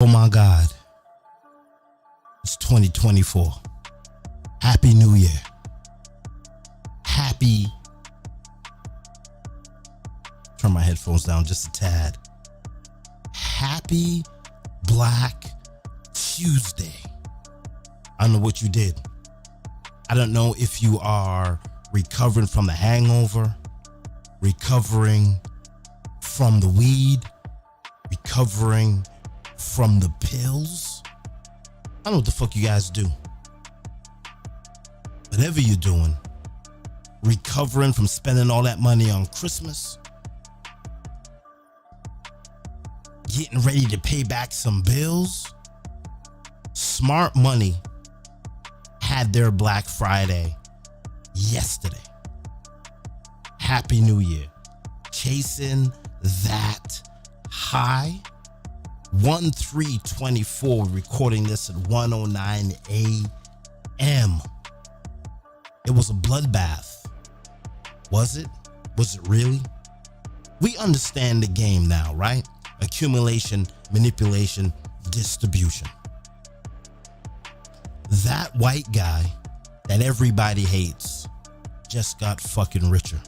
Oh my God, it's 2024. Happy New Year. Turn my headphones down just a tad. Happy Black Tuesday. I don't know what you did. I don't know if you are recovering from the hangover, recovering from the weed, recovering from the pills. I don't know what the fuck you guys do. Whatever you're doing, recovering from spending all that money on Christmas, getting ready to pay back some bills. Smart Money had their Black Friday yesterday. Happy New Year. Chasing that high. 1/3/24, recording this at 1:09 a.m. It was a bloodbath. Was it? Was it really? We understand the game now, right? Accumulation, manipulation, distribution. That white guy that everybody hates just got fucking richer.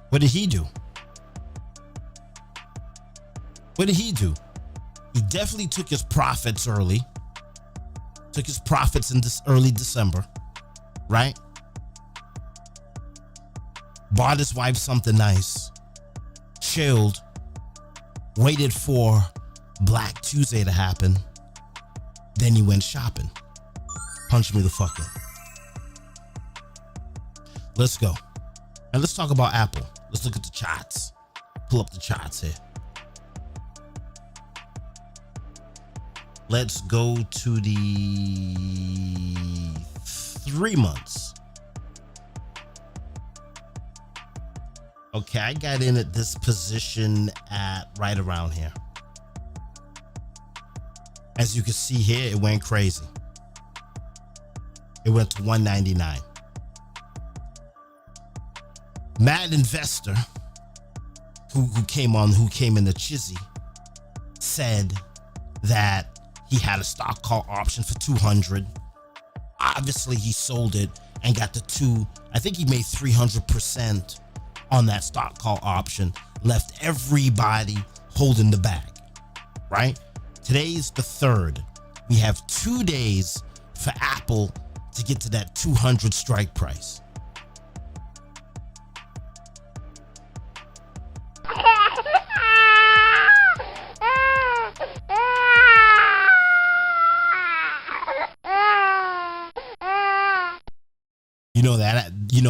What did he do? What did he do? He definitely took his profits early. Took his profits in this early December, right? Bought his wife something nice. Chilled. Waited for Black Tuesday to happen. Then he went shopping. Punch me the fuck in. Let's go. And let's talk about Apple. Let's look at the charts. Pull up the charts here. Let's go to the 3 months. Okay, I got in at this position at right around here. As you can see here, it went crazy. It went to 199. Mad Investor, who came in the chizzy, said that he had a stock call option for 200. Obviously, he sold it and got the two. I think he made 300% on that stock call option, left everybody holding the bag, right? Today's the 3rd. We have 2 days for Apple to get to that 200 strike price.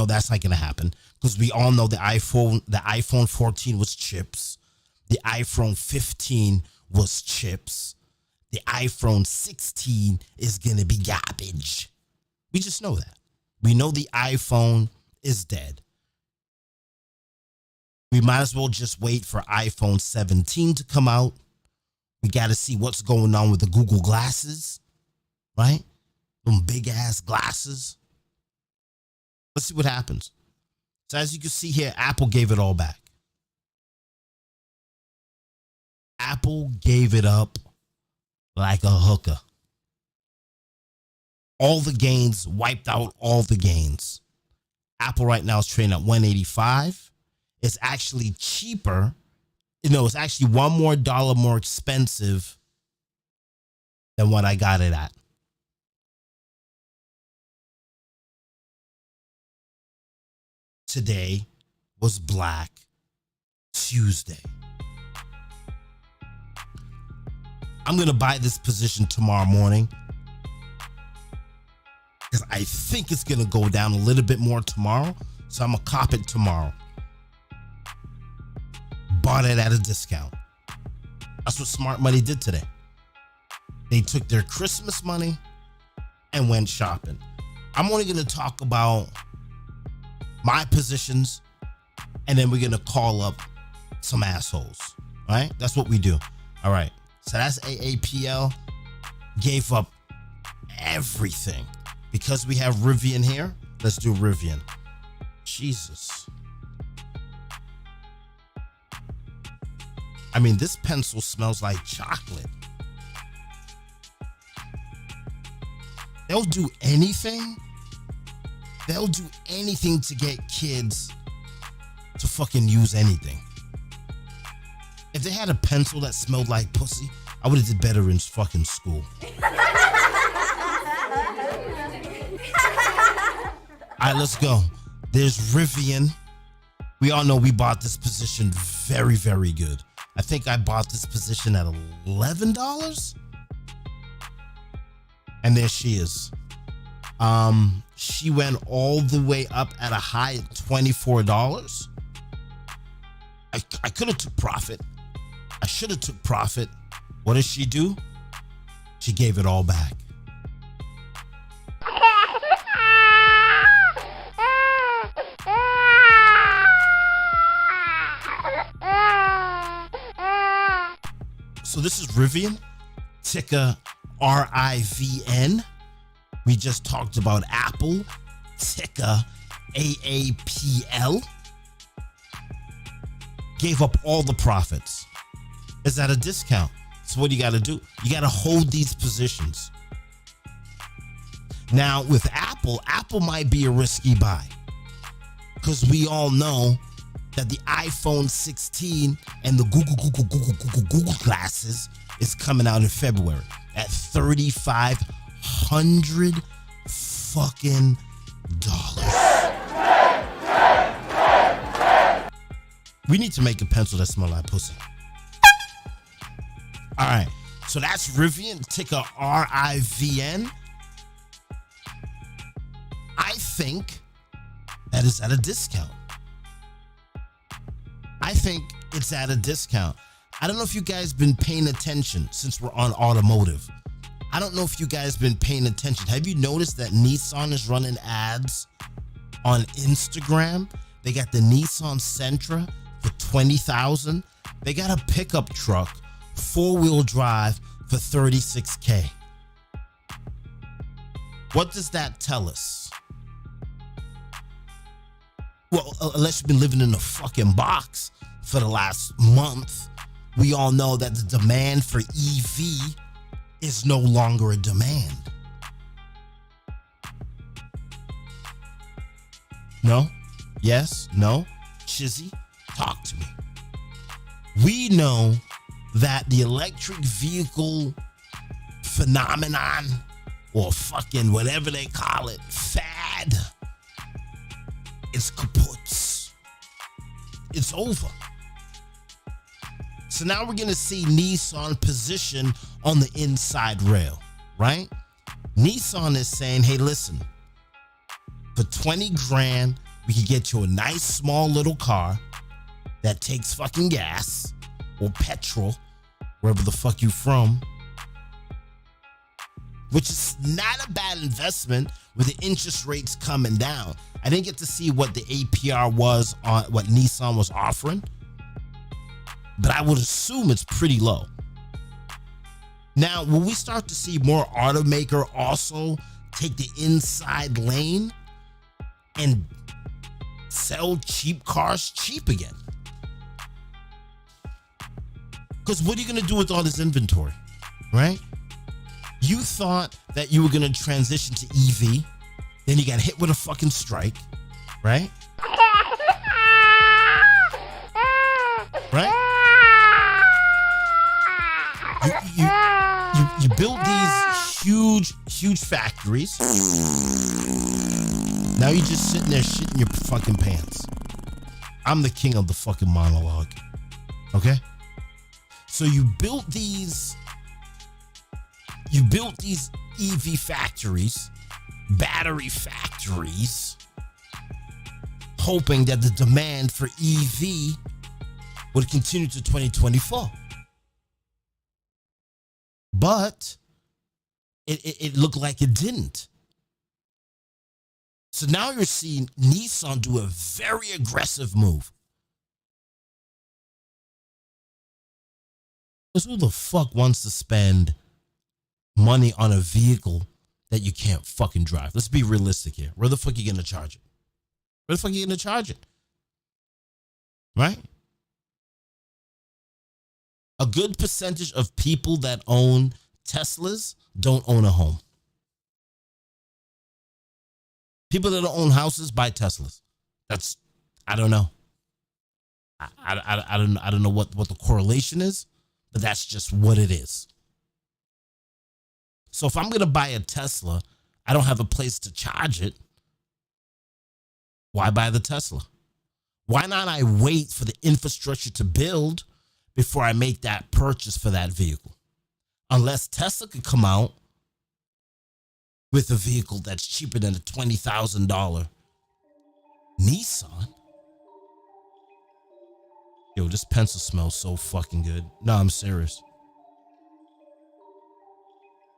That's not gonna happen because we all know the iPhone 14 was chips, the iPhone 15 was chips, the iPhone 16 is gonna be garbage. We just know that. We know the iPhone is dead. We might as well just wait for iPhone 17 to come out. We got to see what's going on with the Google glasses, right? Them big ass glasses. Let's see what happens. So as you can see here, Apple gave it all back. Apple gave it up like a hooker. All the gains, wiped out all the gains. Apple right now is trading at 185. It's actually cheaper. It's actually $1 more expensive than what I got it at. Today was Black Tuesday. I'm going to buy this position tomorrow morning because I think it's going to go down a little bit more tomorrow. So I'm going to cop it tomorrow. Bought it at a discount. That's what Smart Money did today. They took their Christmas money and went shopping. I'm only going to talk about my positions, and then we're gonna call up some assholes. All right, that's what we do. All right, so that's AAPL. Gave up everything because we have Rivian here. Let's do Rivian. Jesus, I mean, this pencil smells like chocolate. They'll do anything. They'll do anything to get kids to fucking use anything. If they had a pencil that smelled like pussy, I would have did better in fucking school. All right, let's go. There's Rivian. We all know we bought this position very, very good. I think I bought this position at $11. And there she is. She went all the way up at a high of $24. I could have took profit. I should have took profit. What did she do? She gave it all back. So this is Rivian, ticker RIVN. We just talked about Apple, ticker AAPL. Gave up all the profits. Is at a discount. So what do you got to do? You got to hold these positions. Now with Apple might be a risky buy, because we all know that the iPhone 16 and the Google glasses is coming out in February at $3,500 fucking dollars. We need to make a pencil that smells like pussy. All right, so that's Rivian, ticker RIVN. I think that is at a discount. I think it's at a discount. I don't know if you guys been paying attention since we're on automotive. I don't know if you guys been paying attention. Have you noticed that Nissan is running ads on Instagram? They got the Nissan Sentra for $20,000. They got a pickup truck, 4-wheel drive for $36K. What does that tell us? Well, unless you've been living in a fucking box for the last month, we all know that the demand for EV is no longer a demand. No? Yes? No? Chizzy, talk to me. We know that the electric vehicle phenomenon, or fucking whatever they call it, fad, is kaput. It's over. So now we're gonna see Nissan position on the inside rail, right? Nissan is saying, hey, listen, for 20 grand, we can get you a nice small little car that takes fucking gas or petrol, wherever the fuck you from, which is not a bad investment with the interest rates coming down. I didn't get to see what the APR was on what Nissan was offering, but I would assume it's pretty low. Now, will we start to see more automaker also take the inside lane and sell cheap cars cheap again? Because what are you going to do with all this inventory, right? You thought that you were going to transition to EV, then you got hit with a fucking strike, right? Right? You build these huge factories. Now you're just sitting there shitting your fucking pants. I'm the king of the fucking monologue. Okay? So you built these EV factories, battery factories, hoping that the demand for EV would continue to 2024. But it looked like it didn't. So now you're seeing Nissan do a very aggressive move. Because who the fuck wants to spend money on a vehicle that you can't fucking drive? Let's be realistic here. Where the fuck are you going to charge it? Where the fuck are you going to charge it? Right? A good percentage of people that own Teslas don't own a home. People that don't own houses buy Teslas. That's, I don't know. I don't know what the correlation is, but that's just what it is. So if I'm going to buy a Tesla, I don't have a place to charge it. Why buy the Tesla? Why not I wait for the infrastructure to build before I make that purchase for that vehicle? Unless Tesla could come out with a vehicle that's cheaper than a $20,000 Nissan. Yo, this pencil smells so fucking good. No, I'm serious.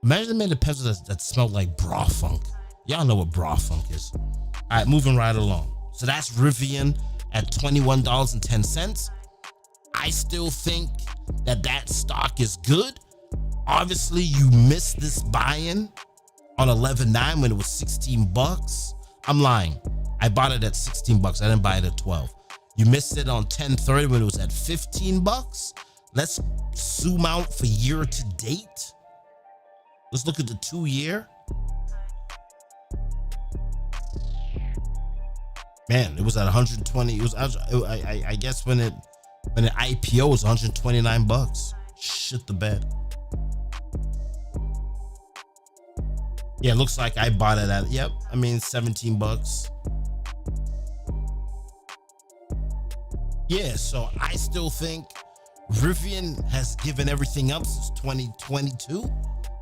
Imagine they made a pencil that smelled like bra funk. Y'all know what bra funk is. All right, moving right along. So that's Rivian at $21.10. I still think that stock is good. Obviously, you missed this buy-in on 11/9 when it was $16. I'm lying. I bought it at $16. I didn't buy it at 12. You missed it on 10/30 when it was at $15. Let's zoom out for year to date. Let's look at the 2-year. Man, it was at 120. It was, I guess when it IPO was $129. Shit the bed. Yeah, it looks like I bought it at, yep, I mean $17. Yeah, so I still think Rivian has given everything up since 2022,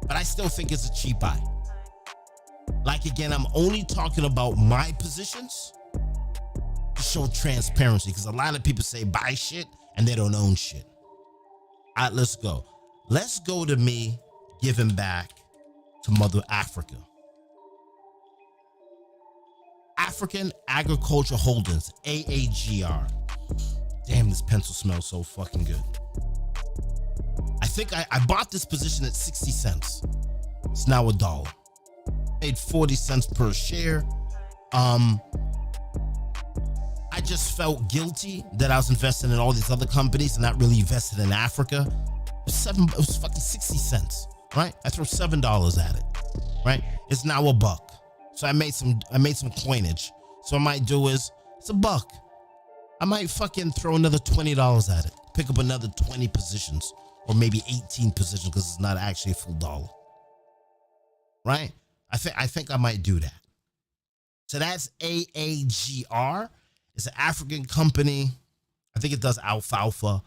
but I still think it's a cheap buy. Like, again, I'm only talking about my positions to show transparency, because a lot of people say buy shit and they don't own shit. All right, let's go. Let's go to me giving back to Mother Africa. African Agriculture Holdings, AAGR. Damn, this pencil smells so fucking good. I think I bought this position at 60 cents. It's now $1. Made 40 cents per share. I just felt guilty that I was investing in all these other companies and not really invested in Africa. It was fucking 60 cents, right? I threw $7 at it, right? It's now $1. So I made some coinage. So what I might do is, it's $1. I might fucking throw another $20 at it. Pick up another 20 positions, or maybe 18 positions, because it's not actually a full dollar. Right? I think I might do that. So that's AAGR. It's an African company. I think it does alfalfa.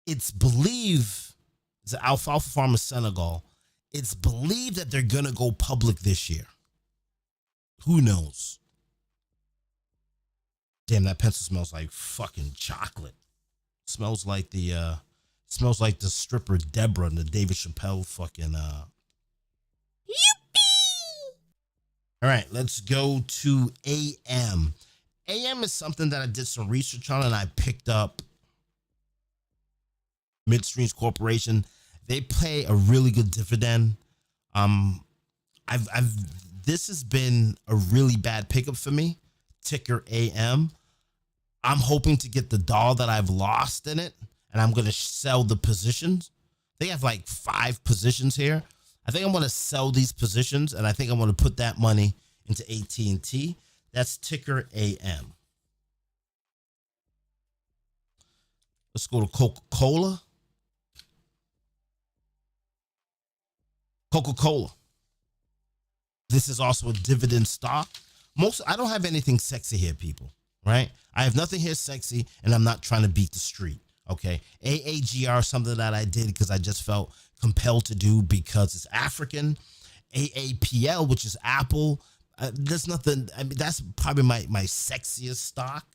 It's believed, it's an alfalfa farm in Senegal. It's believed that they're gonna go public this year. Who knows? Damn, that pencil smells like fucking chocolate. Smells like the stripper Deborah in the David Chappelle fucking Yippee! All right, let's go to AM. AM is something that I did some research on, and I picked up Midstreams Corporation. They pay a really good dividend. This has been a really bad pickup for me. Ticker AM. I'm hoping to get the doll that I've lost in it, and I'm going to sell the positions. They have like 5 positions here. I think I'm going to sell these positions, and I think I'm going to put that money into AT&T. That's ticker AM. Let's go to Coca-Cola. Coca-Cola. This is also a dividend stock. I don't have anything sexy here, people, right? I have nothing here sexy, and I'm not trying to beat the street, okay? AAGR is something that I did because I just felt compelled to do because it's African. AAPL, which is Apple. There's nothing, I mean, that's probably my sexiest stock.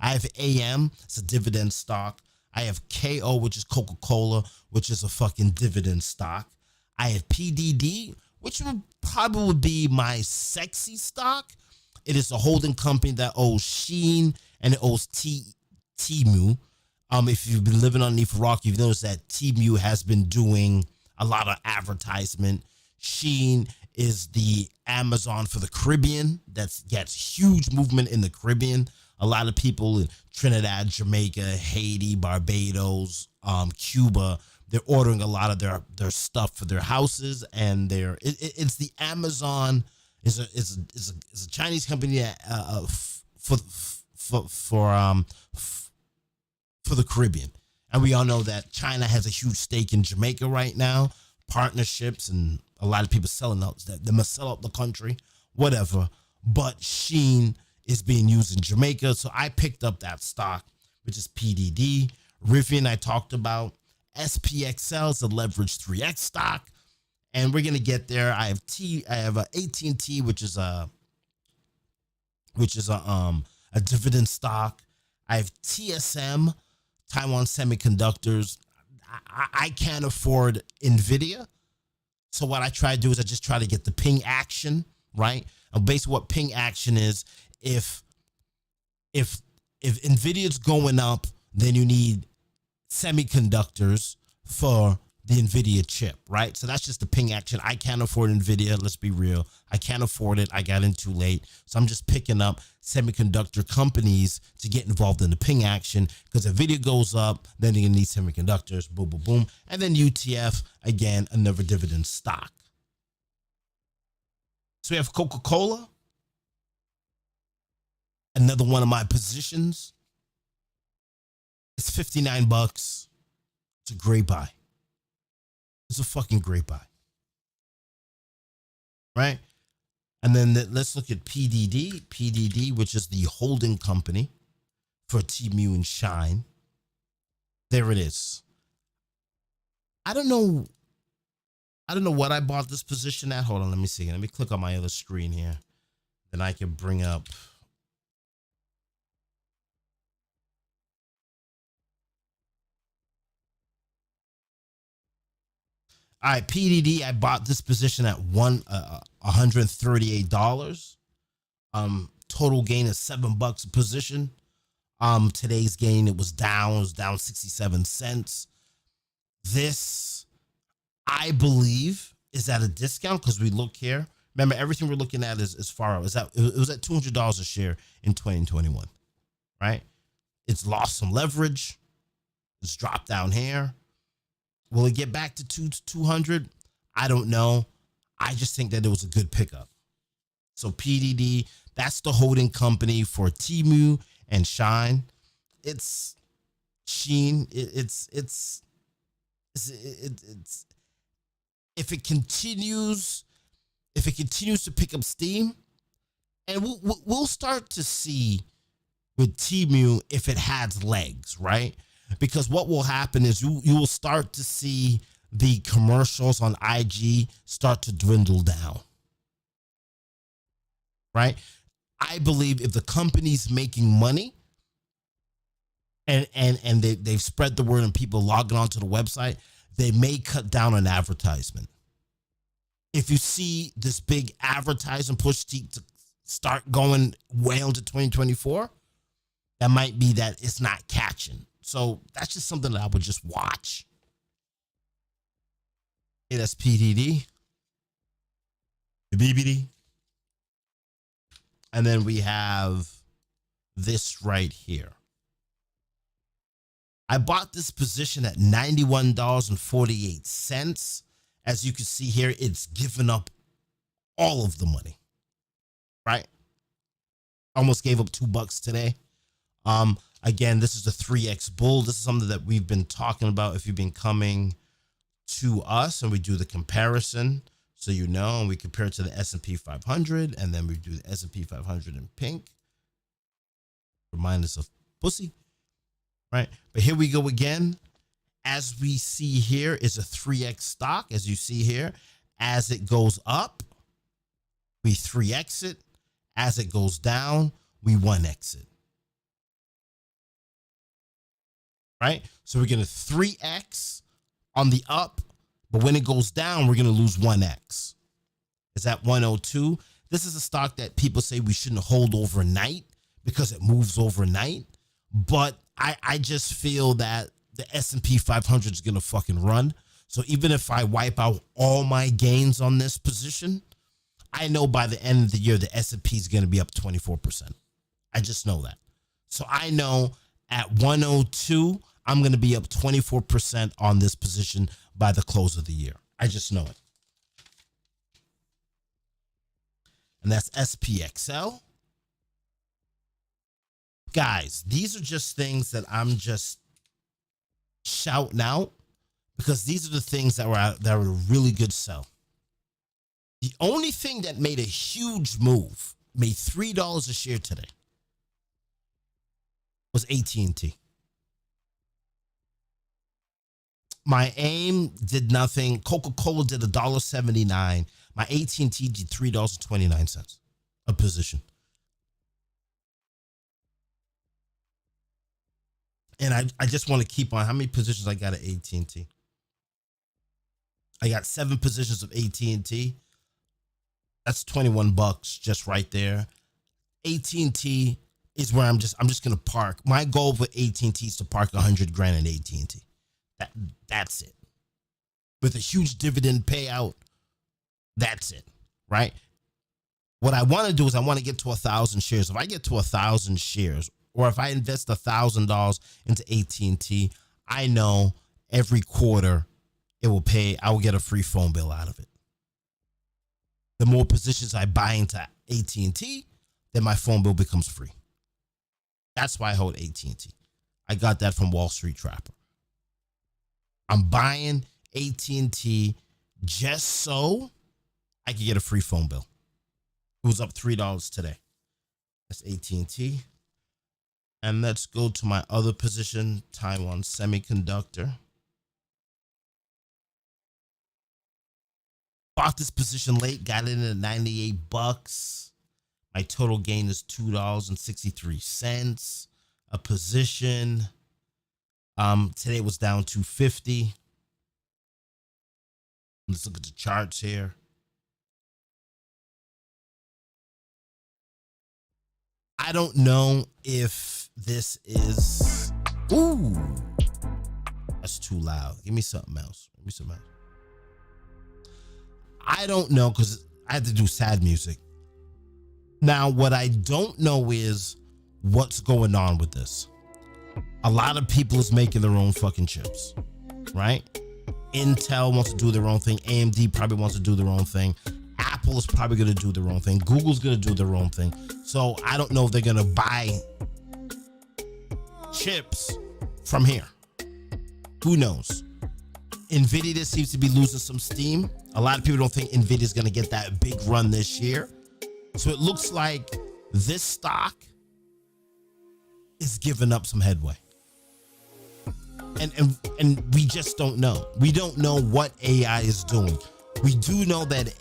I have AM, it's a dividend stock. I have KO, which is Coca-Cola, which is a fucking dividend stock. I have PDD, which would probably be my sexy stock. It is a holding company that owes Shein and it owes Temu. If you've been living underneath a rock, you've noticed that Temu has been doing a lot of advertisement. Shein is the Amazon for the Caribbean. That gets huge movement in the Caribbean. A lot of people in Trinidad, Jamaica, Haiti, Barbados, Cuba, they're ordering a lot of their stuff for their houses, and it's the Amazon is a Chinese company that, for the Caribbean. And we all know that China has a huge stake in Jamaica right now, partnerships, and a lot of people selling out that they must sell out the country, whatever. But Sheen is being used in Jamaica. So I picked up that stock, which is PDD. Rivian, I talked about. SPXL is a leveraged 3X stock. And we're going to get there. I have a AT&T, which is a dividend stock. I have TSM, Taiwan Semiconductors. I can't afford NVIDIA. So what I try to do is I just try to get the ping action, right? And basically what ping action is, if NVIDIA's going up, then you need semiconductors for the NVIDIA chip, right? So that's just the ping action. I can't afford NVIDIA. Let's be real. I can't afford it. I got in too late. So I'm just picking up semiconductor companies to get involved in the ping action, because if NVIDIA goes up, then you're going to need semiconductors, boom, boom, boom. And then UTF, again, another dividend stock. So we have Coca-Cola, another one of my positions. It's $59. It's a great buy. It's a fucking great buy. Right? And then let's look at PDD, which is the holding company for Temu and Shine. There it is. I don't know what I bought this position at. Hold on, let me see. Let me click on my other screen here. Then I can bring up. All right, PDD, I bought this position at $138. Total gain is $7 a position. Today's gain, it was down 67 cents. This, I believe, is at a discount, because we look here. Remember, everything we're looking at is far out. It was at $200 a share in 2021, right? It's lost some leverage. It's dropped down here. Will it get back to 200? I don't know. I just think that it was a good pickup. So PDD, that's the holding company for Temu and Shine. It's Sheen. It's if it continues to pick up steam, and we'll start to see with Temu if it has legs, right? Because what will happen is you will start to see the commercials on IG start to dwindle down, right? I believe if the company's making money and they've spread the word and people logging onto the website, they may cut down on advertisement. If you see this big advertising push to start going well into 2024, that might be that it's not catching. So that's just something that I would just watch. Okay, that's PDD, the BBD. And then we have this right here. I bought this position at $91.48. As you can see here, it's given up all of the money, right? Almost gave up $2 today. Again, this is a 3X bull. This is something that we've been talking about if you've been coming to us, and we do the comparison. So you know, and we compare it to the S&P 500, and then we do the S&P 500 in pink. Remind us of pussy, right? But here we go again. As we see here is a 3X stock, as you see here. As it goes up, we 3X it. As it goes down, we 1X it. Right? So we're going to 3X on the up, but when it goes down, we're going to lose 1X. Is at 102. This is a stock that people say we shouldn't hold overnight because it moves overnight. But I just feel that the S&P 500 is going to fucking run. So even if I wipe out all my gains on this position, I know by the end of the year, the S&P is going to be up 24%. I just know that. So I know at 102, I'm going to be up 24% on this position by the close of the year. I just know it. And that's SPXL. Guys, these are just things that I'm just shouting out because these are the things that were a really good sell. The only thing that made a huge move, made $3 a share today, was AT&T. My AIM did nothing. Coca-Cola did $1.79. My AT&T did $3.29 a position. And I just want to keep on. How many positions I got at AT&T? I got 7 positions of AT&T. That's $21 just right there. AT&T is where I'm just gonna park. My goal with AT&T is to park $100 grand in AT&T. That's it. With a huge dividend payout, that's it, right? What I want to do is I want to get to 1,000 shares. If I get to 1,000 shares, or if I invest $1,000 into AT&T, I know every quarter it will pay. I will get a free phone bill out of it. The more positions I buy into AT&T, then my phone bill becomes free. That's why I hold AT&T. I got that from Wall Street Trapper. I'm buying AT&T just so I could get a free phone bill. It was up $3 today. That's AT&T. And let's go to my other position, Taiwan Semiconductor. Bought this position late, got in at $98. My total gain is $2.63 a position. Today was down $2.50. Let's look at the charts here. I don't know if this is, ooh, that's too loud. Give me something else. I don't know because I had to do sad music. Now, what I don't know is what's going on with this. A lot of people is making their own fucking chips, right? Intel wants to do their own thing. AMD probably wants to do their own thing. Apple is probably going to do their own thing. Google's going to do their own thing. So I don't know if they're going to buy chips from here. Who knows? NVIDIA seems to be losing some steam. A lot of people don't think NVIDIA is going to get that big run this year. So it looks like this stock is giving up some headway. And we just don't know. We don't know what AI is doing. We do know that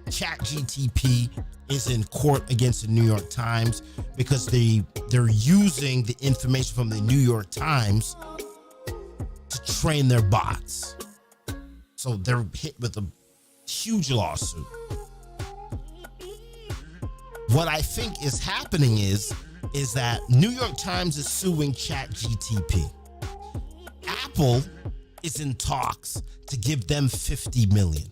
ChatGPT is in court against the New York Times because they're using the information from the New York Times to train their bots. So they're hit with a huge lawsuit. What I think is happening is that New York Times is suing ChatGPT. Apple is in talks to give them $50 million.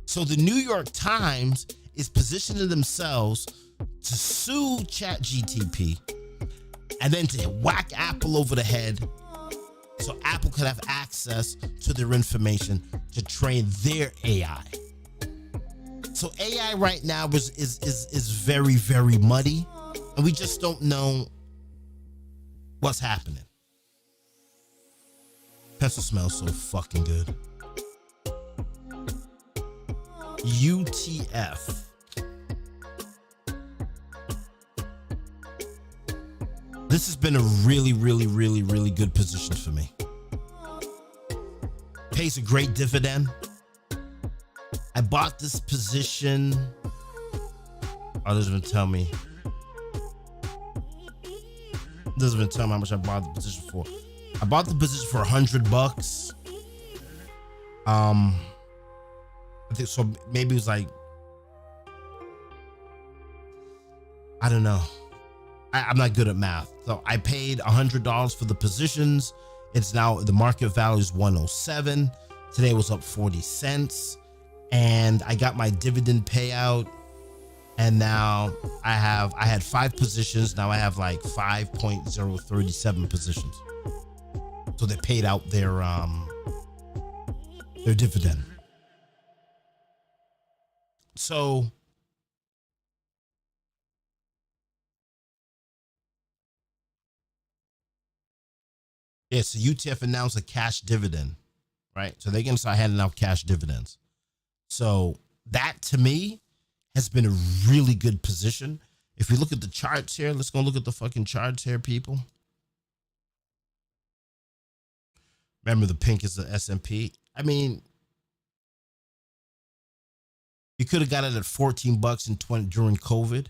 So the New York Times is positioning themselves to sue ChatGPT and then to whack Apple over the head so Apple could have access to their information to train their AI. So AI right now is very, very muddy, and we just don't know what's happening. Pencil smells so fucking good. UTF. This has been a really, really, really, really good position for me. Pays a great dividend. I bought this position. Oh, it doesn't even tell me. It doesn't even tell me how much I bought the position for. I bought the position for $100. I think so. Maybe it was like, I don't know. I'm not good at math. So I paid $100 for the positions. It's now, the market value is 107. Today was up 40 cents. And I got my dividend payout And now I had 5 positions. Now I have like 5.037 positions. So they paid out their dividend. So yeah, so UTF announced a cash dividend, right? So they're gonna start handing out cash dividends. So that to me has been a really good position. If we look at the charts here, let's go look at the fucking charts here, people. Remember, the pink is the S&P. I mean, you could have got it at $14 in 20 during COVID,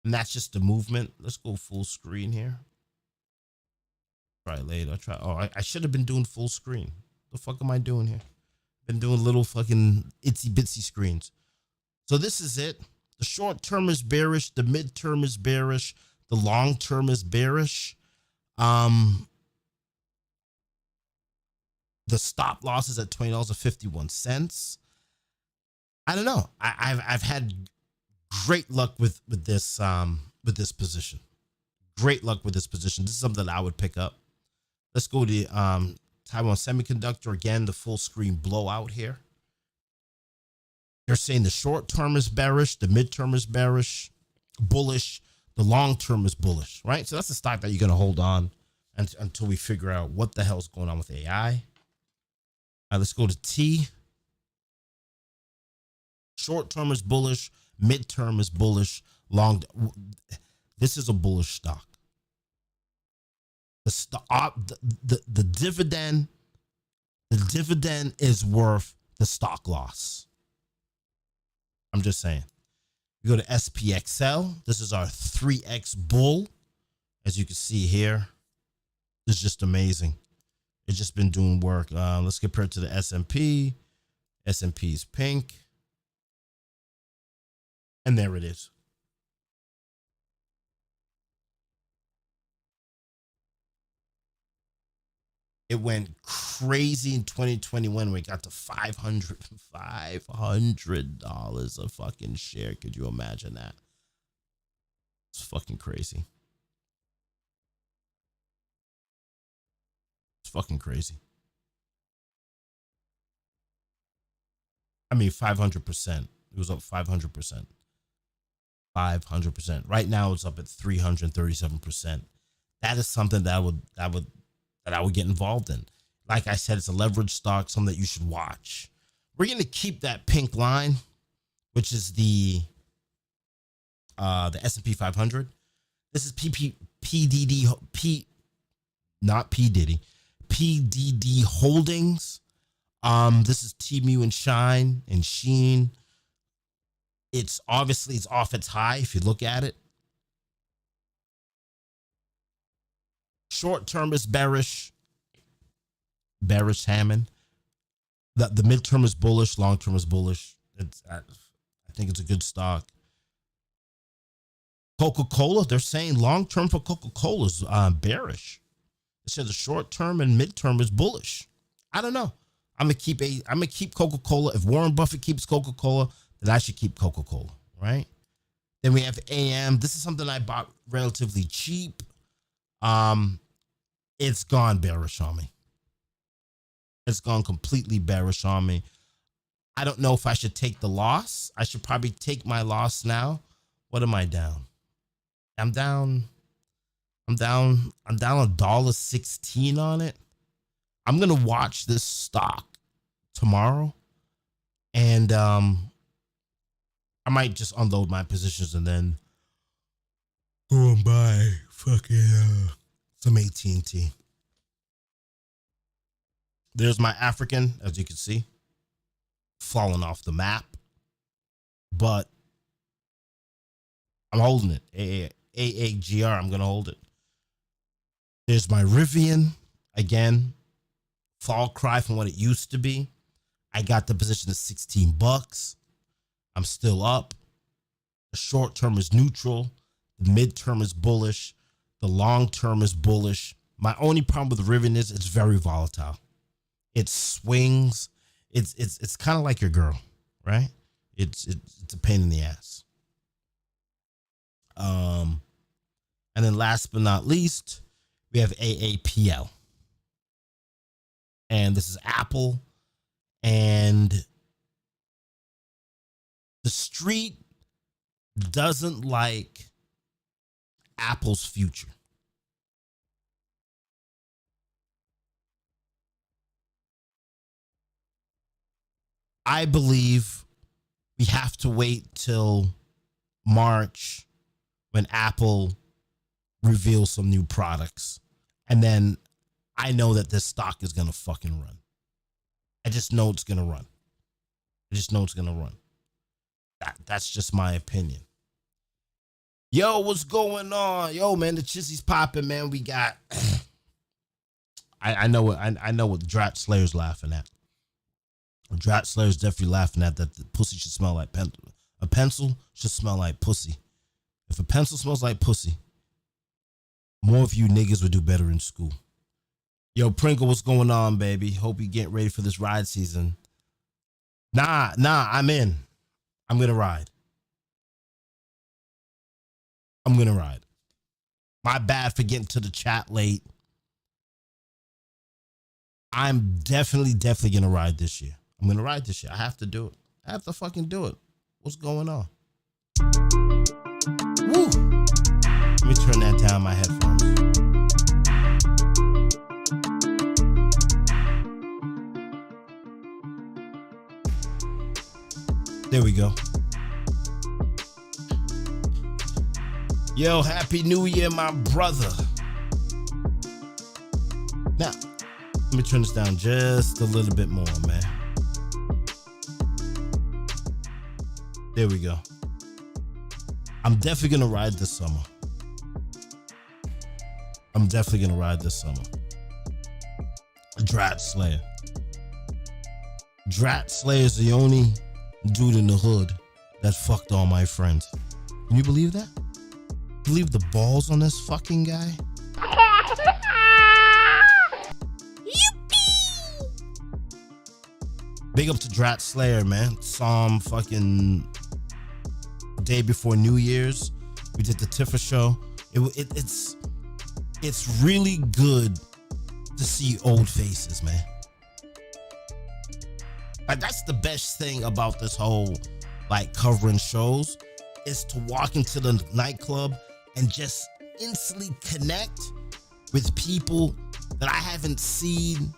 and that's just the movement. Let's go full screen here. Try later. I should have been doing full screen. The fuck am I doing here? Been doing little fucking itsy bitsy screens. So this is it. The short term is bearish. The midterm is bearish. The long term is bearish. The stop loss is at $20.51. I don't know. I've had great luck with this position. Great luck with this position. This is something that I would pick up. Let's go to Taiwan Semiconductor again. The full screen blowout here. They're saying the short term is bearish, the midterm is bearish, bullish, the long term is bullish, right? So that's the stock that you're going to hold on until we figure out what the hell's going on with AI. All right, let's go to T. Short term is bullish, midterm is bullish, long. This is a bullish stock. The dividend is worth the stock loss. I'm just saying. We go to SPXL. This is our 3X bull. As you can see here, it's just amazing. It's just been doing work. Let's compare it to the S&P. S&P is pink. And there it is. It went crazy in 2021 when we got to $500 a fucking share. Could you imagine that? It's fucking crazy. It's fucking crazy. I mean, 500%. It was up 500%. 500%. Right now, it's up at 337%. That is something that I would get involved in. Like I said, it's a leverage stock, something that you should watch. We're going to keep that pink line, which is the S&P 500. This is PDD Holdings. This is Temu and Shine and Sheen. It's obviously off its high if you look at it. Short term is bearish. Bearish Hammond. The midterm is bullish. Long term is bullish. I think it's a good stock. Coca-Cola, they're saying long term for Coca-Cola is bearish. It says the short term and midterm is bullish. I don't know. I'm gonna keep Coca-Cola. If Warren Buffett keeps Coca-Cola, then I should keep Coca-Cola, right? Then we have AM. This is something I bought relatively cheap. It's gone bearish on me. It's gone completely bearish on me. I don't know if I should take the loss. I should probably take my loss now. What am I down? I'm down $1.16 on it. I'm gonna watch this stock tomorrow, and I might just unload my positions and then go and buy fucking some AT&T. There's my African, as you can see, falling off the map, but I'm holding it. AAGR, I'm gonna hold it. There's my Rivian, again, fall cry from what it used to be. I got the position at $16. I'm still up. The short term is neutral. The midterm is bullish. The long term is bullish. My only problem with Rivian is it's very volatile. It swings. It's kind of like your girl, right? It's a pain in the ass. And then last but not least, we have AAPL. And this is Apple. And the street doesn't like Apple's future. I believe we have to wait till March when Apple reveals some new products. And then I know that this stock is going to fucking run. I just know it's going to run. I just know it's going to run. That's just my opinion. Yo, what's going on? Yo, man, the Chizzy's popping, man. We got... I know what Drat Slayer's laughing at. Drat Slayer's definitely laughing at that. The pussy should smell like pencil. A pencil should smell like pussy. If a pencil smells like pussy, more of you niggas would do better in school. Yo, Pringle, what's going on, baby? Hope you get ready for this ride season. Nah, I'm in. I'm gonna ride. My bad for getting to the chat late. I'm definitely gonna ride this year. I'm gonna ride this year. I have to do it. I have to fucking do it. What's going on? Woo! Let me turn that down, my headphones. There we go. Yo, Happy New Year, my brother. Now, let me turn this down just a little bit more, man. There we go. I'm definitely gonna ride this summer. Drat Slayer. Drat Slayer is the only dude in the hood that fucked all my friends. Can you believe that? Believe the balls on this fucking guy? Big up to Drat Slayer, man. Saw him fucking day before New Year's. We did the Tiffa show. It's really good to see old faces, man. Like, that's the best thing about this whole like covering shows, is to walk into the nightclub and just instantly connect with people that I haven't seen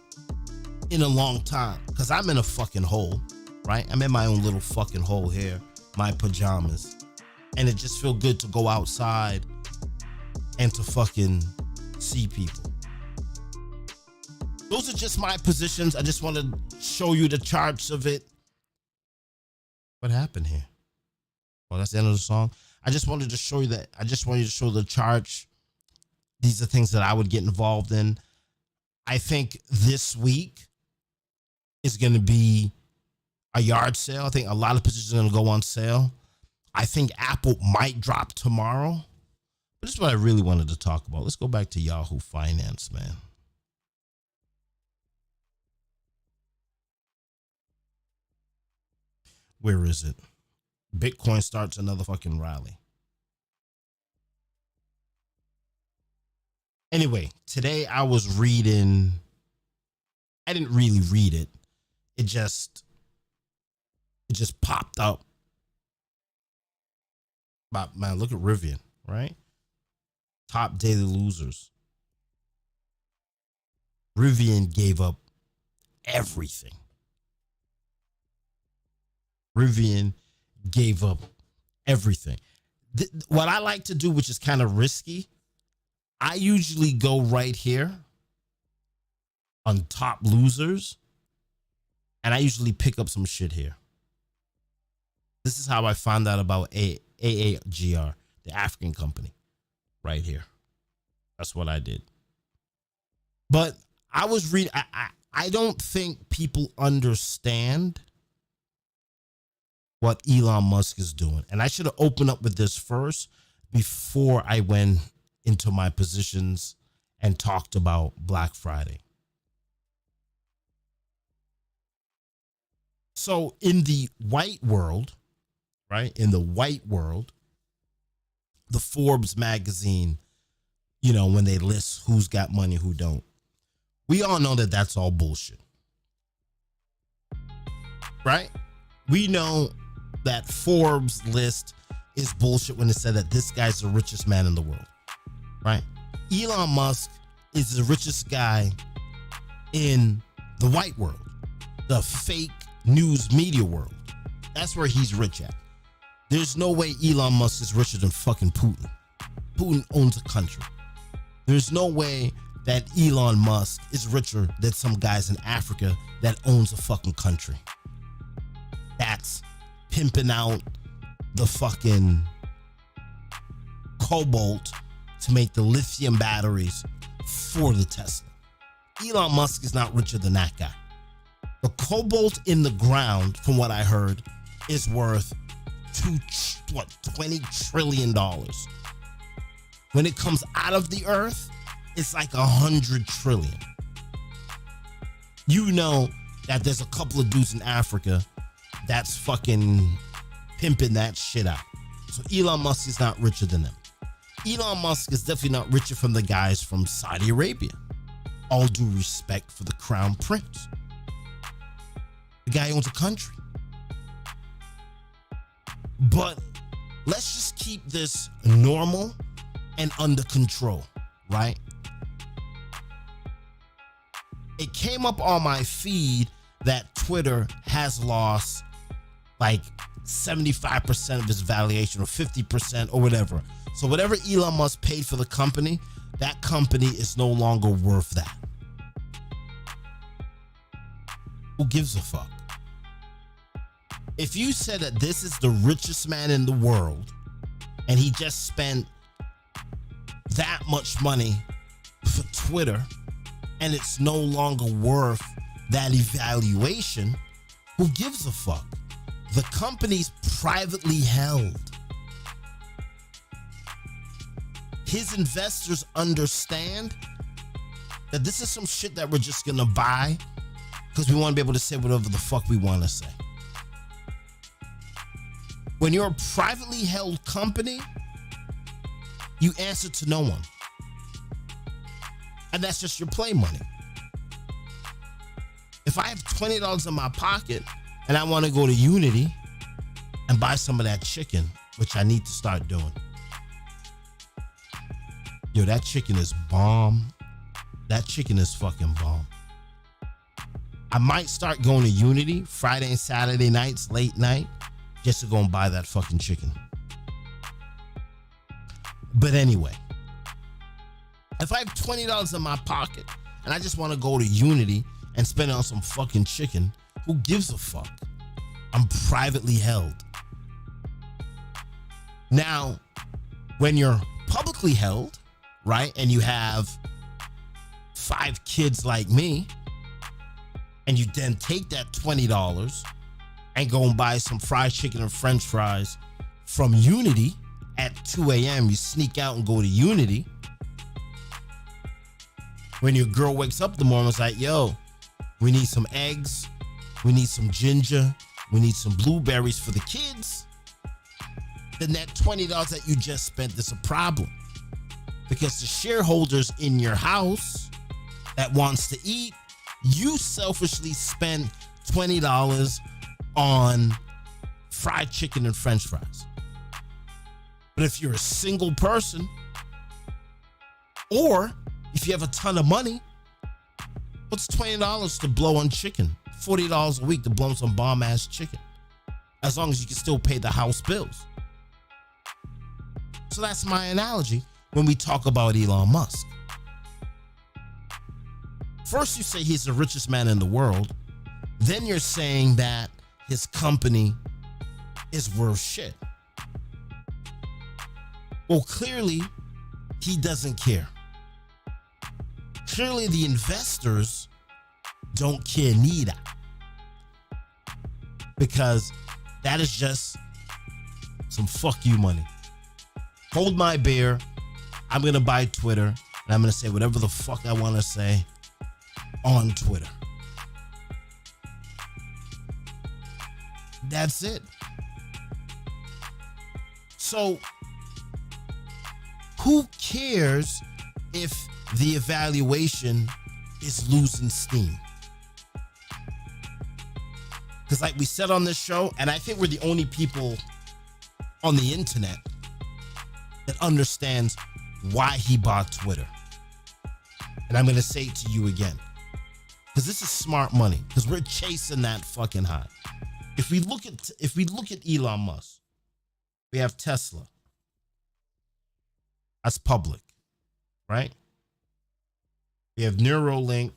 in a long time. Cause I'm in a fucking hole, right? I'm in my own little fucking hole here, my pajamas. And it just feels good to go outside and to fucking see people. Those are just my positions. I just want to show you the charts of it. What happened here? Well, that's the end of the song. I just wanted to show you that. I just wanted to show the charts. These are things that I would get involved in. I think this week is going to be a yard sale. I think a lot of positions are going to go on sale. I think Apple might drop tomorrow. But this is what I really wanted to talk about. Let's go back to Yahoo Finance, man. Where is it? Bitcoin starts another fucking rally. Anyway, today I was reading. I didn't really read it. It just popped up. But man, look at Rivian, right? Top daily losers. Rivian gave up everything. Rivian gave up everything. What I like to do, which is kind of risky, I usually go right here on top losers, and I usually pick up some shit here. This is how I found out about AAGR, the African company, right here. That's what I did. But I was reading, I don't think people understand what Elon Musk is doing. And I should have opened up with this first before I went into my positions and talked about Black Friday. So in the white world, right? In the white world, the Forbes magazine, you know, when they list who's got money, who don't, we all know that that's all bullshit, right? We know that Forbes list is bullshit when it said that this guy's the richest man in the world, right? Elon Musk is the richest guy in the white world, the fake news media world. That's where he's rich at. There's no way Elon Musk is richer than fucking Putin. Putin owns a country. There's no way that Elon Musk is richer than some guys in Africa that owns a fucking country. That's pimping out the fucking cobalt to make the lithium batteries for the Tesla. Elon Musk is not richer than that guy. The cobalt in the ground, from what I heard, is worth $20 trillion. When it comes out of the earth, it's like 100 trillion. You know that there's a couple of dudes in Africa that's fucking pimping that shit out. So Elon Musk is not richer than them. Elon Musk is definitely not richer from the guys from Saudi Arabia. All due respect for the crown prince. The guy owns a country. But let's just keep this normal and under control, right? It came up on my feed that Twitter has lost like 75% of its valuation or 50% or whatever. So whatever Elon Musk paid for the company, that company is no longer worth that. Who gives a fuck? If you said that this is the richest man in the world and he just spent that much money for Twitter and it's no longer worth that evaluation, who gives a fuck? The company's privately held. His investors understand that this is some shit that we're just gonna buy because we want to be able to say whatever the fuck we want to say. When you're a privately held company, you answer to no one. And that's just your play money. If I have $20 in my pocket and I want to go to Unity and buy some of that chicken, which I need to start doing. Yo, that chicken is bomb. That chicken is fucking bomb. I might start going to Unity Friday and Saturday nights, late night, just to go and buy that fucking chicken. But anyway, if I have $20 in my pocket and I just want to go to Unity and spend it on some fucking chicken, who gives a fuck? I'm privately held. Now, when you're publicly held, right, and you have 5 kids like me, and you then take that $20 and go and buy some fried chicken and french fries from Unity at 2 a.m. You sneak out and go to Unity. When your girl wakes up in the morning, it's like, yo, we need some eggs, we need some ginger, we need some blueberries for the kids. Then that $20 that you just spent is a problem. Because the shareholders in your house that wants to eat, you selfishly spent $20 on fried chicken and french fries. But if you're a single person, or if you have a ton of money, what's $20 to blow on chicken? $40 a week to blow on some bomb ass chicken. As long as you can still pay the house bills. So that's my analogy when we talk about Elon Musk. First you say he's the richest man in the world. Then you're saying that his company is worth shit. Well, clearly he doesn't care. Clearly the investors don't care neither. Because that is just some fuck you money. Hold my beer. I'm going to buy Twitter and I'm going to say whatever the fuck I want to say on Twitter. That's it. So who cares if the evaluation is losing steam? Because like we said on this show, and I think we're the only people on the internet that understands why he bought Twitter. And I'm going to say it to you again, because this is smart money, because we're chasing that fucking high. If we look at Elon Musk, we have Tesla. That's public, right? We have Neuralink.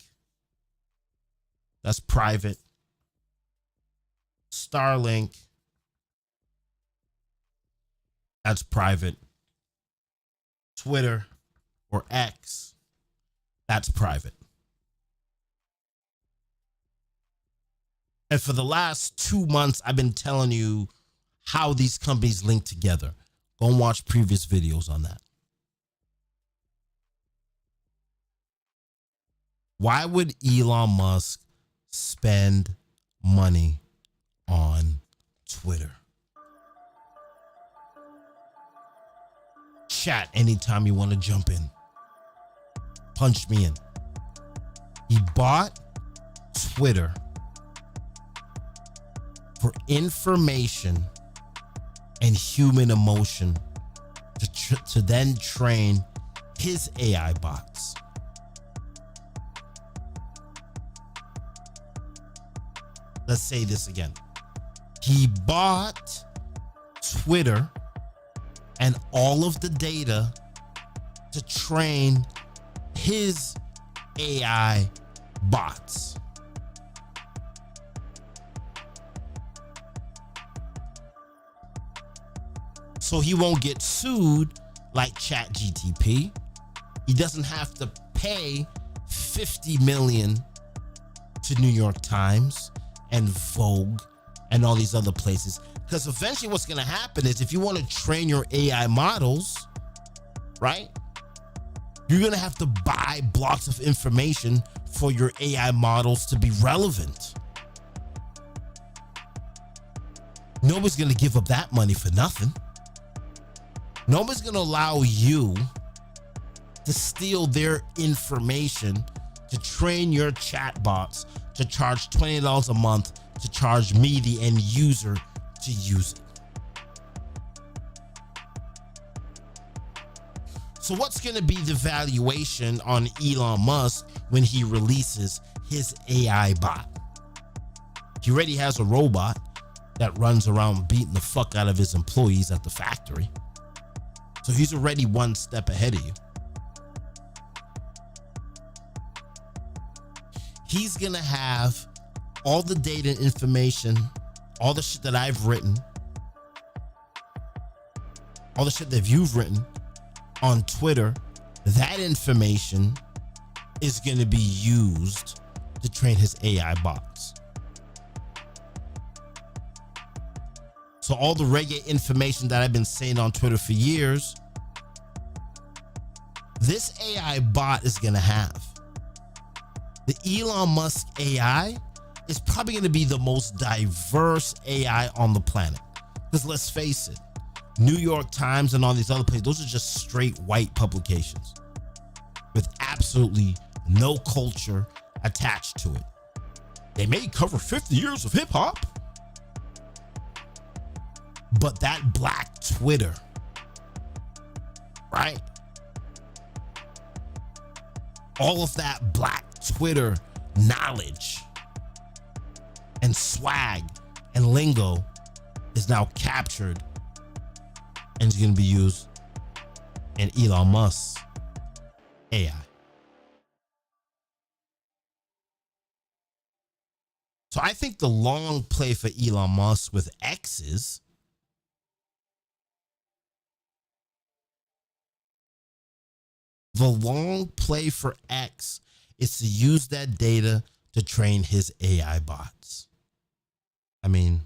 That's private. Starlink. That's private. Twitter or X. That's private. And for the last 2 months, I've been telling you how these companies link together. Go and watch previous videos on that. Why would Elon Musk spend money on Twitter? Chat anytime you want to jump in. Punch me in. He bought Twitter for information and human emotion to then train his AI bots. Let's say this again. He bought Twitter and all of the data to train his AI bots. So he won't get sued like ChatGPT. He doesn't have to pay $50 million to New York Times and Vogue and all these other places. Because eventually what's going to happen is if you want to train your AI models, right, you're going to have to buy blocks of information for your AI models to be relevant. Nobody's going to give up that money for nothing. Nobody's going to allow you to steal their information to train your chatbots to charge $20 a month to charge me, the end user, to use it. So what's going to be the valuation on Elon Musk when he releases his AI bot? He already has a robot that runs around beating the fuck out of his employees at the factory. So he's already one step ahead of you. He's going to have all the data and information, all the shit that I've written, all the shit that you've written on Twitter. That information is going to be used to train his AI bots. So all the reggae information that I've been saying on Twitter for years, this AI bot is going to have. The Elon Musk AI is probably going to be the most diverse AI on the planet. Because let's face it, New York Times and all these other places, those are just straight white publications with absolutely no culture attached to it. They may cover 50 years of hip hop, but that black Twitter, right? All of that black Twitter knowledge and swag and lingo is now captured and is going to be used in Elon Musk's AI. So I think the long play for Elon Musk with X is to use that data to train his AI bots. I mean,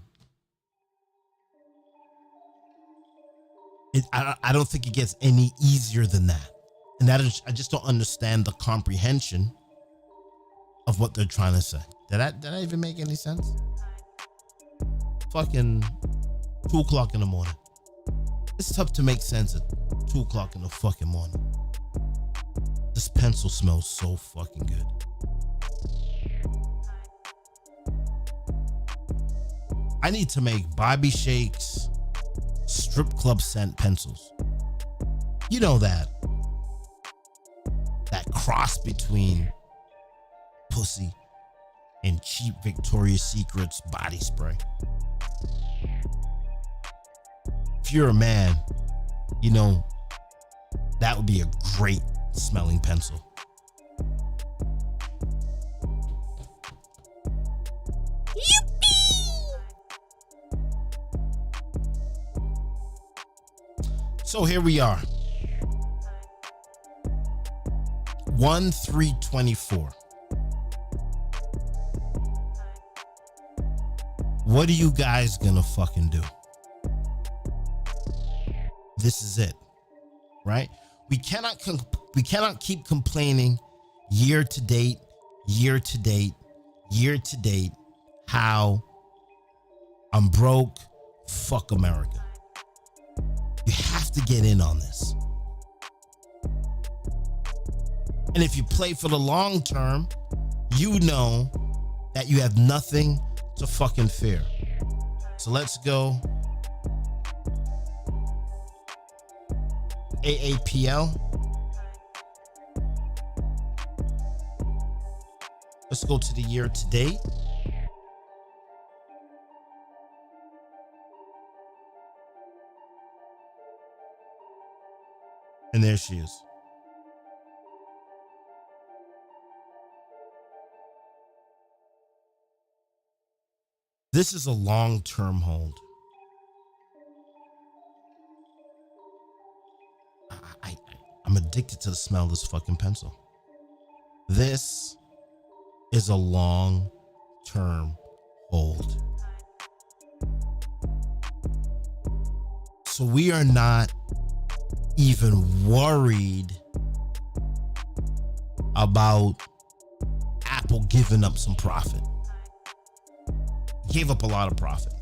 I don't think it gets any easier than that. And that is, I just don't understand the comprehension of what they're trying to say. Did I even make any sense? Fucking 2 o'clock in the morning. It's tough to make sense at 2 o'clock in the fucking morning. This pencil smells so fucking good. I need to make Bobby Shakes strip club scent pencils. You know that cross between pussy and cheap Victoria's Secret's body spray. If you're a man, you know that would be a great smelling pencil. So here we are. 1/3/24. What are you guys gonna fucking do? This is it, right? We cannot keep complaining year to date, how I'm broke, fuck America. You have to get in on this. And if you play for the long term, you know that you have nothing to fucking fear. So let's go. AAPL. Let's go to the year to date. And there she is. This is a long-term hold. I'm addicted to the smell of this fucking pencil. This is a long-term hold. So we are not even worried about Apple giving up some profit. Gave up a lot of profit.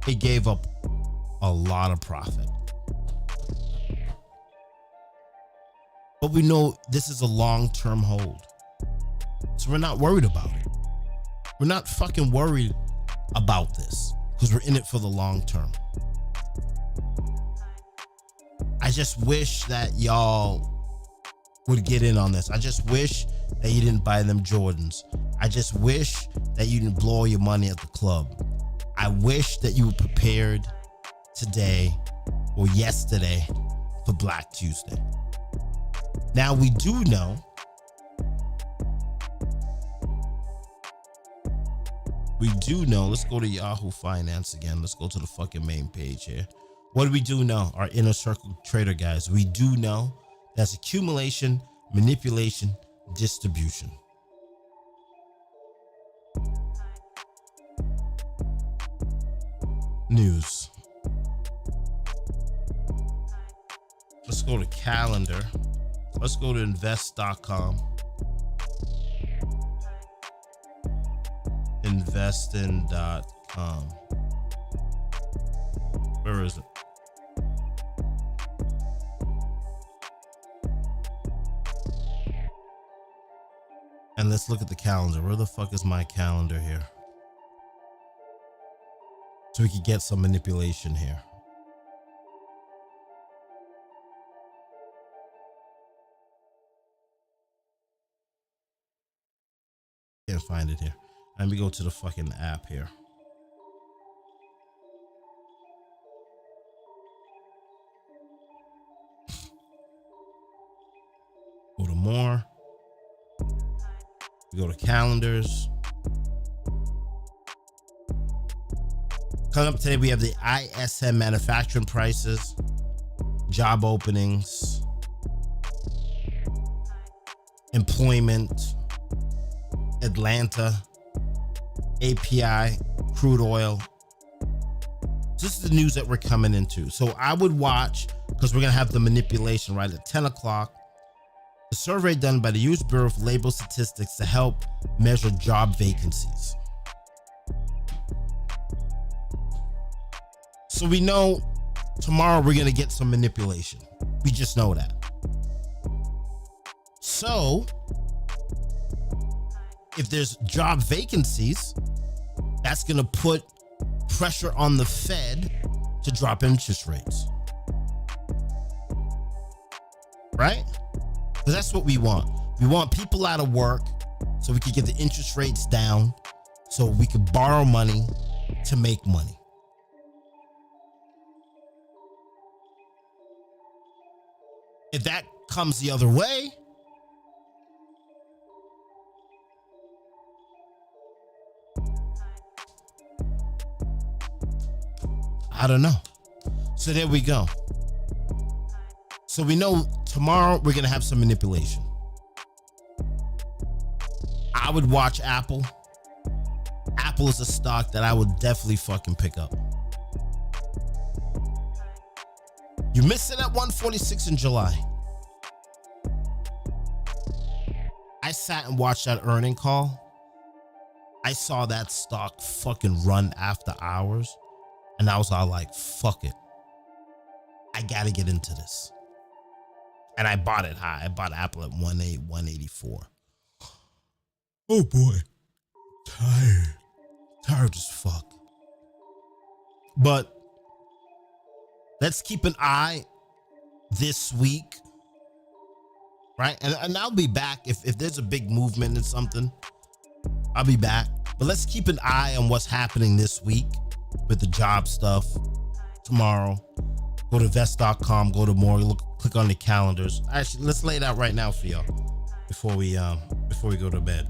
It gave up a lot of profit. But we know this is a long-term hold. So we're not worried about it. We're not fucking worried about this because we're in it for the long term. I just wish that y'all would get in on this. I just wish that you didn't buy them Jordans. I just wish that you didn't blow your money at the club. I wish that you were prepared today or yesterday for Black Tuesday. Now we do know let's go to Yahoo Finance again. Let's go to the fucking main page here. What do we do know? Our inner circle trader guys. We do know that's accumulation, manipulation, distribution. News. Let's go to calendar. Let's go to invest.com. Investing.com. Where is it? And let's look at the calendar. Where the fuck is my calendar here? So we could get some manipulation here. Can't find it here. Let me go to the fucking app here. Go to more. We go to calendars. Coming up today, we have the ISM manufacturing prices, job openings, employment, Atlanta, API, crude oil. This is the news that we're coming into. So I would watch, because we're going to have the manipulation right at 10 o'clock. The survey done by the U.S. Bureau of Labor Statistics to help measure job vacancies. So we know tomorrow we're going to get some manipulation. We just know that. So if there's job vacancies, that's going to put pressure on the Fed to drop interest rates. Right? Because that's what we want. We want people out of work so we can get the interest rates down so we can borrow money to make money. If that comes the other way, I don't know. So there we go. So we know tomorrow we're going to have some manipulation. I would watch Apple. Apple is a stock that I would definitely fucking pick up. You missed it at 146 in July. I sat and watched that earning call. I saw that stock fucking run after hours. And I was all like, fuck it. I got to get into this. And I bought it high. I bought Apple at 184. Oh boy. Tired as fuck. But let's keep an eye this week. Right? And I'll be back. If there's a big movement in something, I'll be back. But let's keep an eye on what's happening this week with the job stuff. Tomorrow, go to vest.com, go to more, click on the calendars. Actually, let's lay it out right now for y'all before we go to bed.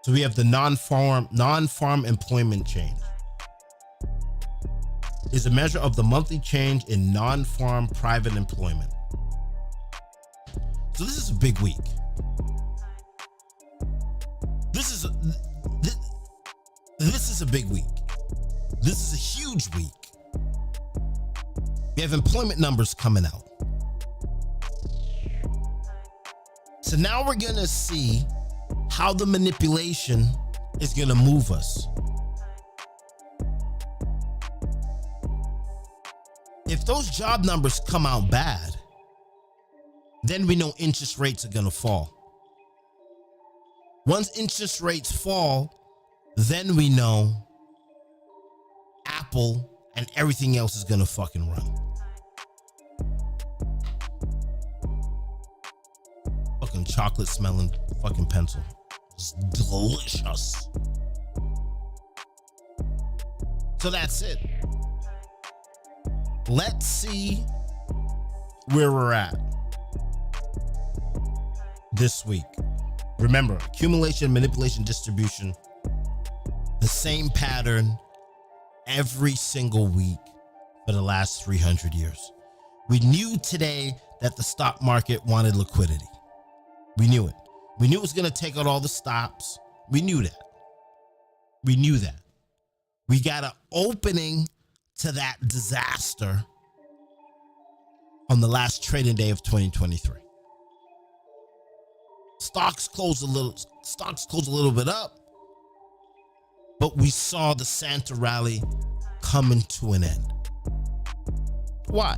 So we have the non-farm employment change. Is a measure of the monthly change in non-farm private employment. So this is a big week. This is a big week. This is a huge week. We have employment numbers coming out. So now we're gonna see how the manipulation is gonna move us. If those job numbers come out bad, then we know interest rates are going to fall. Once interest rates fall, then we know Apple and everything else is going to fucking run. Fucking chocolate smelling fucking pencil. It's delicious. So that's it. Let's see where we're at this week. Remember, accumulation, manipulation, distribution, the same pattern every single week for the last 300 years. We knew today that the stock market wanted liquidity. We knew it. We knew it was going to take out all the stops. We knew that. We knew that. We got an opening to that disaster on the last trading day of 2023. Stocks closed a little bit up, but we saw the Santa rally coming to an end. Why?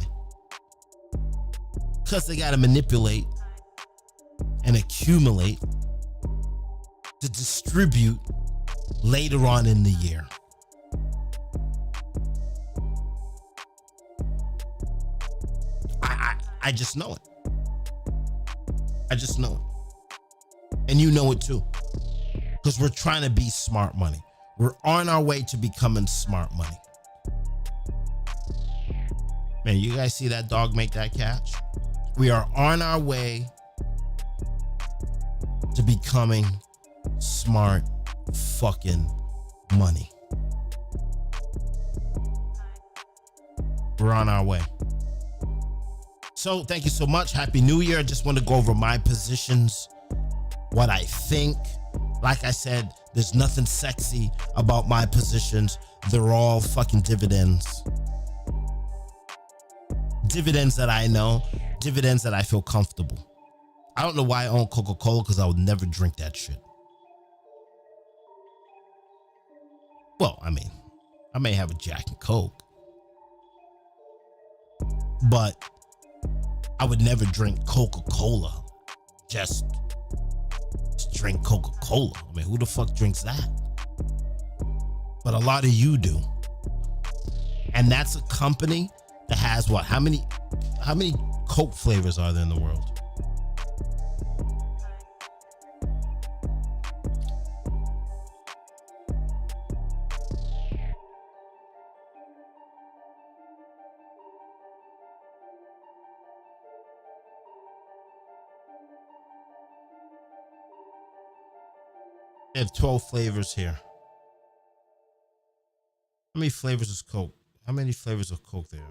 Because they got to manipulate and accumulate to distribute later on in the year. I just know it. I just know it. And you know it too. Because we're trying to be smart money. We're on our way to becoming smart money. Man, you guys see that dog make that catch? We are on our way to becoming smart fucking money. We're on our way. So thank you so much. Happy New Year. I just want to go over my positions, what I think. Like I said, there's nothing sexy about my positions. They're all fucking dividends. Dividends that I know dividends that I feel comfortable. I don't know why I own Coca-Cola, because I would never drink that shit. Well, I mean, I may have a Jack and Coke, but I would never drink Coca-Cola. Just drink Coca-Cola. I mean, who the fuck drinks that? But a lot of you do. And that's a company that has what? How many Coke flavors are there in the world? They have 12 flavors here. How many flavors is Coke? How many flavors of Coke there?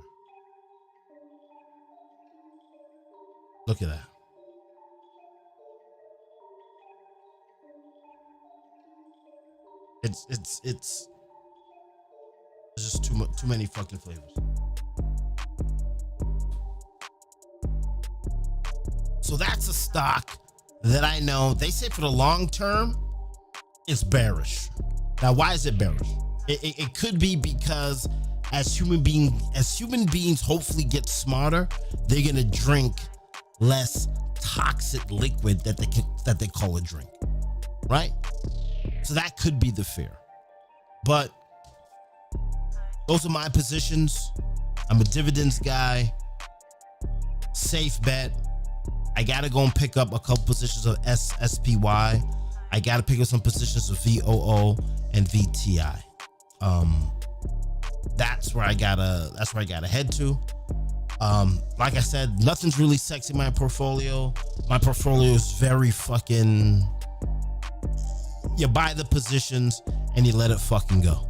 Look at that. It's just too many fucking flavors. So that's a stock that I know they say for the long term it's bearish. Now, why is it bearish? It could be because as human beings hopefully get smarter, they're gonna drink less toxic liquid that they call a drink, right? So that could be the fear. But those are my positions. I'm a dividends guy. Safe bet. I gotta go and pick up a couple positions of SPY. I gotta pick up some positions of VOO and VTI. That's where I gotta head to. Like I said, nothing's really sexy in my portfolio. My portfolio is very fucking, you buy the positions and you let it fucking go.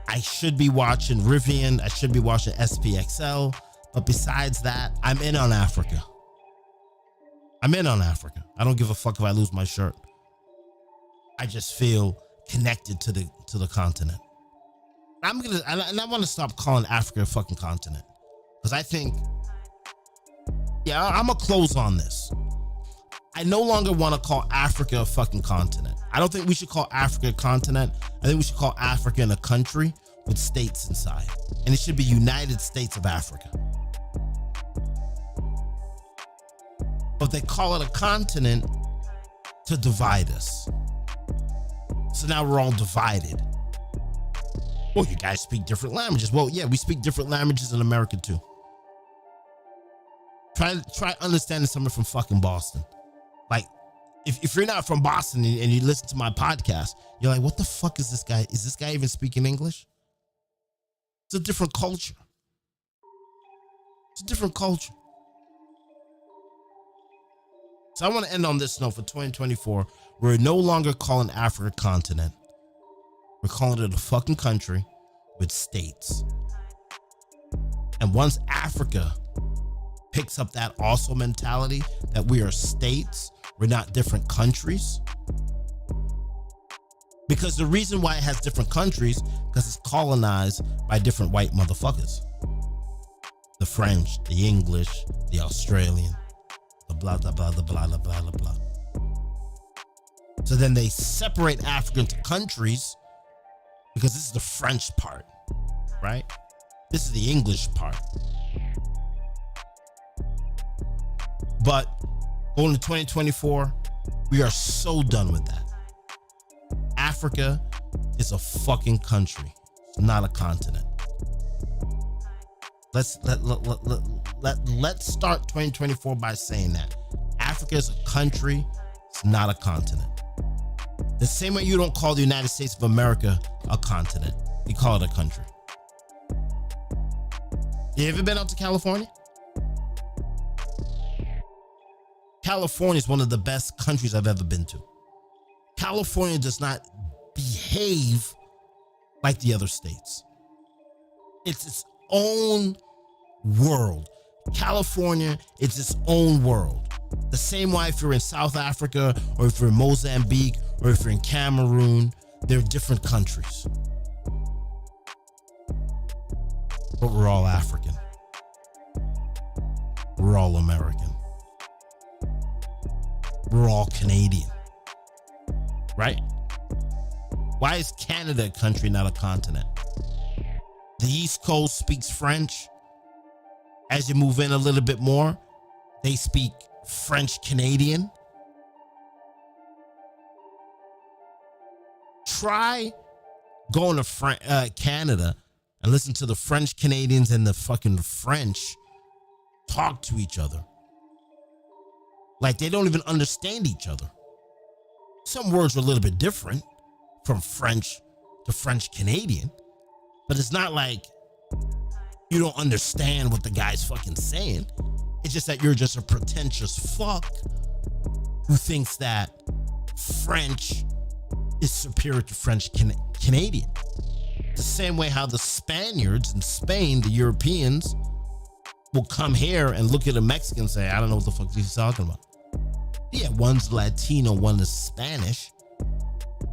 I should be watching Rivian. I should be watching SPXL. But besides that, I'm in on Africa. I don't give a fuck if I lose my shirt. I just feel connected to the continent. I want to stop calling Africa a fucking continent, because I think, yeah, I'm gonna close on this. I no longer want to call Africa a fucking continent. I don't think we should call Africa a continent. I think we should call Africa a country with states inside, and it should be United States of Africa. But they call it a continent to divide us. So now we're all divided. Well, you guys speak different languages. Well, yeah, we speak different languages in America too. Try understanding someone from fucking Boston. Like, if you're not from Boston and you listen to my podcast, you're like, what the fuck is this guy? Is this guy even speaking English? It's a different culture. It's a different culture. So I want to end on this note for 2024. We're no longer calling Africa a continent. We're calling it a fucking country with states. And once Africa picks up that also mentality that we are states, we're not different countries. Because the reason why it has different countries, because it's colonized by different white motherfuckers. The French, the English, the Australian, the blah, blah, blah, blah, blah, blah, blah, blah. So then they separate Africa into countries, because this is the French part, right? This is the English part. But going to 2024, we are so done with that. Africa is a fucking country. It's not a continent. Let's start 2024 by saying that Africa is a country. It's not a continent. The same way you don't call the United States of America a continent. You call it a country. You ever been out to California? California is one of the best countries I've ever been to. California does not behave like the other states. It's its own world. California is its own world. The same way if you're in South Africa, or if you're in Mozambique, or if you're in Cameroon, they're different countries. But we're all African. We're all American. We're all Canadian. Right? Why is Canada a country, not a continent? The East Coast speaks French. As you move in a little bit more, they speak French Canadian. Try going to Canada and listen to the French Canadians and the fucking French talk to each other. Like they don't even understand each other. Some words are a little bit different from French to French Canadian, but it's not like you don't understand what the guy's fucking saying. It's just that you're just a pretentious fuck who thinks that French is superior to French Canadian. The same way how the Spaniards in Spain, the Europeans, will come here and look at a Mexican and say, I don't know what the fuck he's talking about. Yeah, one's Latino, one is Spanish.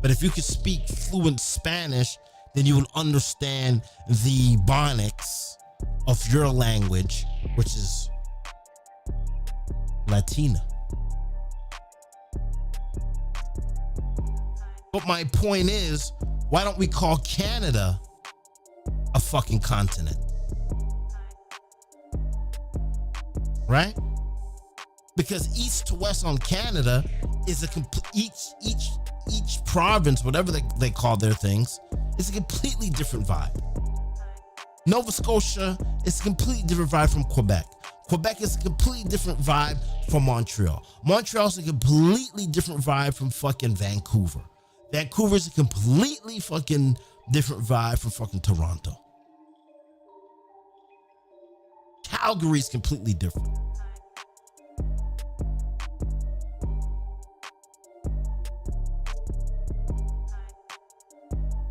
But if you could speak fluent Spanish, then you will understand the phonics of your language, which is Latina. But my point is, why don't we call Canada a fucking continent? Right? Because east to west on Canada is a complete, each province, whatever they call their things, is a completely different vibe. Nova Scotia is a completely different vibe from Quebec. Quebec is a completely different vibe from Montreal. Montreal is a completely different vibe from fucking Vancouver. Vancouver is a completely fucking different vibe from fucking Toronto. Calgary is completely different.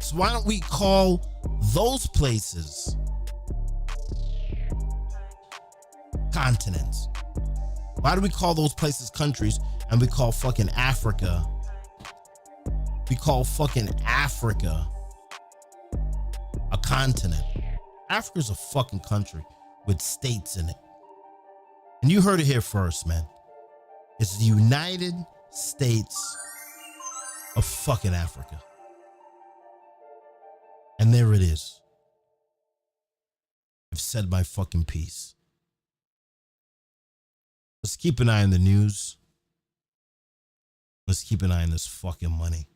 So why don't we call those places continents? Why do we call those places countries and we call fucking Africa? We call fucking Africa a continent. Africa's a fucking country with states in it. And you heard it here first, man. It's the United States of fucking Africa. And there it is. I've said my fucking piece. Let's keep an eye on the news. Let's keep an eye on this fucking money.